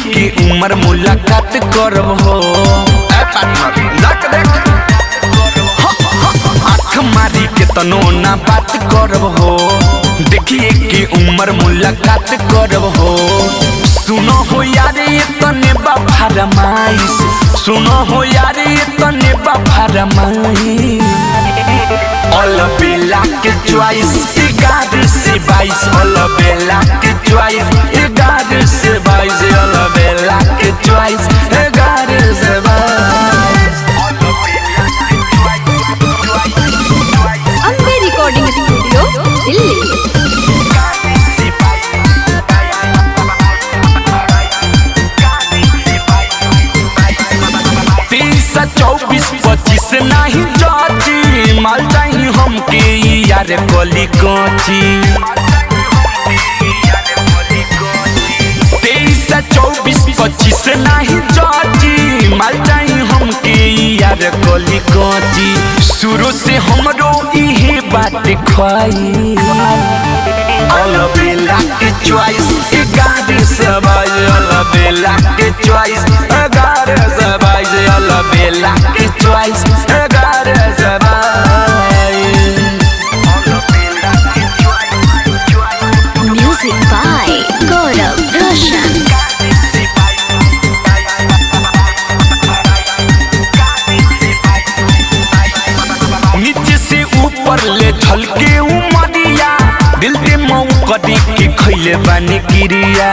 की उम्र मुलाकात करब हो आँख मारी के तनो ना बात करब हो देखिए की उम्र मुलाकात करब हो। सुनो हो यार ये तने फरमाइश सुनो हो यार ये तने फरमाइश ऑल बेला के चॉइस 11 से 22 ऑल बेला के चॉइस 11 से 22 ऑल बेला के चॉइस 11 से 22 अम्बे रिकॉर्डिंग स्टूडियो दिल्ली। 24-25 नहीं जाची माल चाहिए हमके यार गली कोची 23-24-25 नहीं जाची माल चाहिए हमके यार गली कोची शुरू से हमरो इहे बात खाई ऑल बेला के चॉइस 11 से 22 ऑल बेला के चॉइस 11 से 22 ऑल बेला के चॉइस 11 से 22 म्यूजिक बाय गौरव रोशन। नीचे से ऊपर ले ढलके उमरिया दिल दे मऊ कदी के खैले बानी क्रिया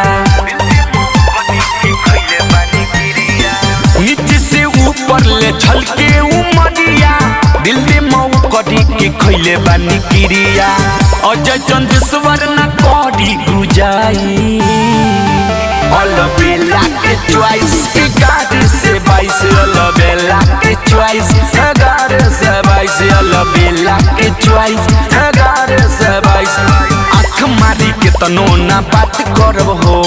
नीचे से ऊपर ले ढलके उमरिया दिल दे मऊ कदी के खैले बानी क्रिया अजय चंदेश्वर ना करी गुजाई ऑल बेला के चॉइस 11 से 22 ऑल बेला के चॉइस 11 से 22 ऑल बेला के चॉइस 11 से 22 आँख मारी के तनो ना बात करब हो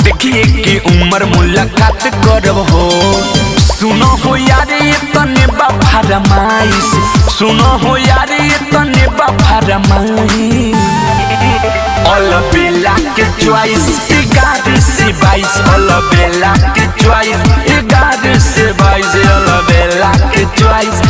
देखिए की उम्र मुलाकात करब हो। सुनो हो यार ये तने फरमाइश सुनो हो यार ये तने फरमाइश ऑल बेला के चॉइस 11 से 22 ऑल बेला के चॉइस 11 से 22 ऑल बेला के चॉइस